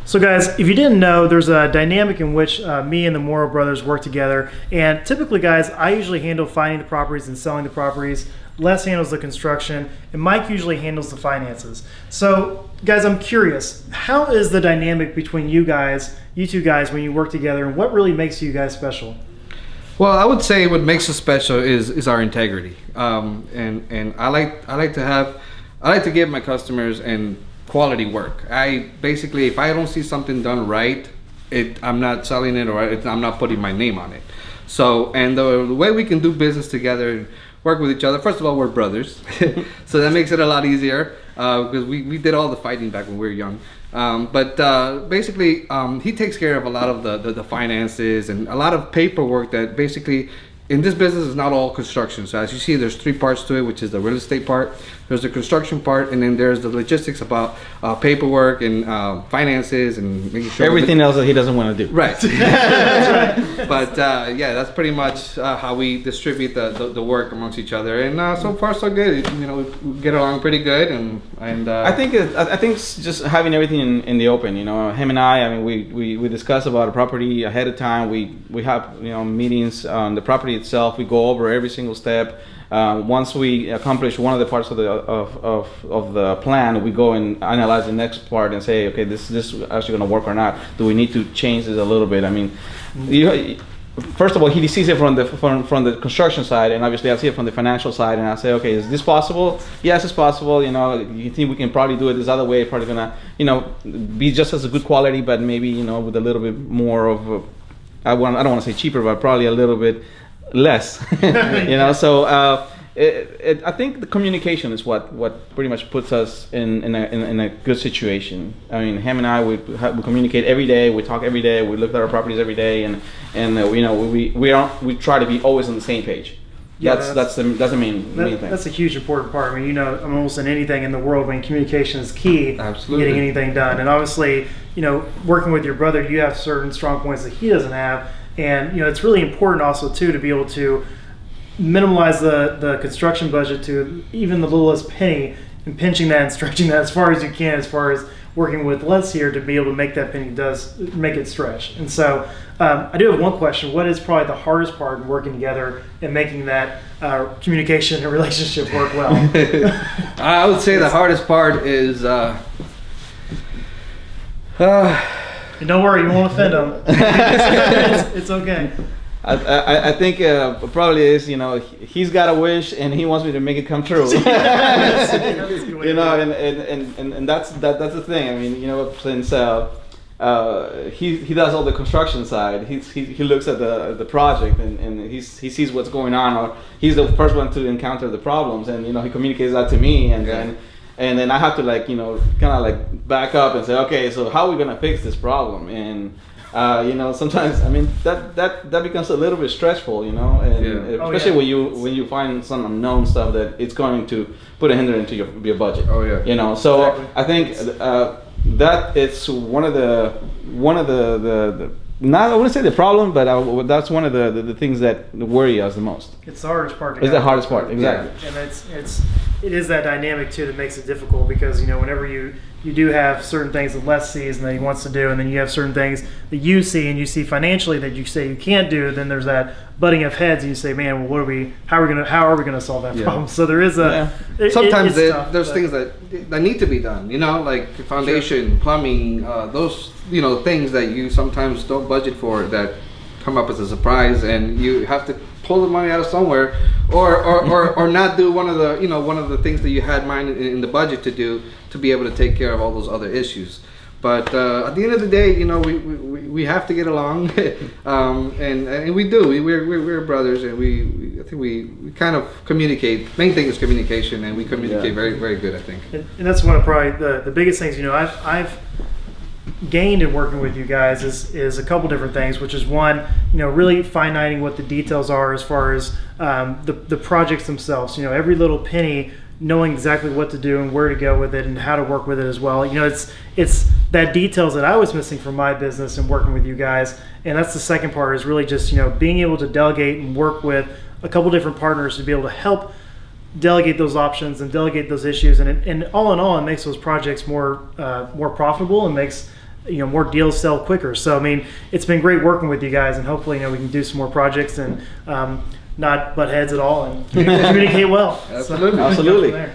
So guys, if you didn't know, there's a dynamic in which me and the Morrow brothers work together. And typically, guys, I usually handle finding the properties and selling the properties. Les handles the construction, and Mike usually handles the finances. So guys, I'm curious, how is the dynamic between you two guys, when you work together, and what really makes you guys special? Well, I would say what makes us special is our integrity. And I like to give my customers and quality work. I basically, if I don't see something done right, I'm not selling it, or I'm not putting my name on it. So, and the way we can do business together and work with each other, first of all, we're brothers. So that makes it a lot easier, because we did all the fighting back when we were young. But basically, he takes care of a lot of the finances and a lot of paperwork that basically, in this business, is not all construction. So as you see, there's 3 parts to it, which is the real estate part, there's the construction part, and then there's the logistics about paperwork and finances and making sure everything else that he doesn't want to do. Right. That's right. But yeah, that's pretty much how we distribute the work amongst each other. And so far so good. You know, we get along pretty good. And I think it's just having everything in the open. You know, him and I mean, we discuss about a property ahead of time. We have meetings on the property itself. We go over every single step. Once we accomplish one of the parts of the plan, we go and analyze the next part and say, okay, this actually going to work or not? Do we need to change this a little bit? I mean, first of all, he sees it from the construction side, and obviously I see it from the financial side, and I say, okay, is this possible? Yes, it's possible. You know, you think we can probably do it this other way? Probably gonna, be just as a good quality, but maybe with a little bit more of I don't want to say cheaper, but probably a little bit less. So I think the communication is what pretty much puts us in a good situation. I mean, him and I we communicate every day, we talk every day, we look at our properties every day, and we try to be always on the same page. Yeah, that's the main thing. That's a huge important part. I mean, almost in anything in the world, when communication is key, absolutely, getting anything done. And obviously, working with your brother, you have certain strong points that he doesn't have. And it's really important also too to be able to minimize the construction budget to even the littlest penny, and pinching that and stretching that as far as you can, as far as working with Les here to be able to make that penny make it stretch. And so I do have one question. What is probably the hardest part in working together and making that communication and relationship work well? I would say the hardest part is and don't worry, you won't offend them. It's okay. I think probably is, he's got a wish and he wants me to make it come true. And that's the thing. I mean, since he does all the construction side, he looks at the project and he sees what's going on, or he's the first one to encounter the problems, and he communicates that to me, and then I have to kind of back up and say, okay, so how are we gonna fix this problem? And sometimes that becomes a little bit stressful, especially when you find some unknown stuff that it's going to put a hindrance into your budget. Oh yeah. So exactly. I think that it's one of the not, I wouldn't say the problem, but that's one of the things that worry us the most. It's the hardest part. It's the hardest part, exactly. Yeah. And it is that dynamic too that makes it difficult, because whenever you do have certain things that Les sees and that he wants to do, and then you have certain things that you see and you see financially that you say you can't do, then there's that butting of heads, and you say, man, well, how are we gonna solve that problem? So there is sometimes there's things that need to be done, like foundation, plumbing, those things that you sometimes don't budget for, that come up as a surprise, and you have to pull the money out of somewhere, or not do one of the things that you had mind in the budget to do, to be able to take care of all those other issues. But at the end of the day, we have to get along, and we do. We're brothers, and I think we kind of communicate. Main thing is communication, and we communicate very, very good, I think. And that's one of probably the biggest things. I've gained in working with you guys is a couple different things, which is one, really fine-tuning what the details are as far as the projects themselves. Every little penny, knowing exactly what to do and where to go with it and how to work with it as well. It's that details that I was missing from my business and working with you guys. And that's the second part, is really just being able to delegate and work with a couple different partners to be able to help delegate those options and delegate those issues, and all in all, it makes those projects more profitable, and makes more deals sell quicker. So I mean, it's been great working with you guys, and hopefully we can do some more projects and not butt heads at all and communicate well. Absolutely. So, Absolutely. go from there.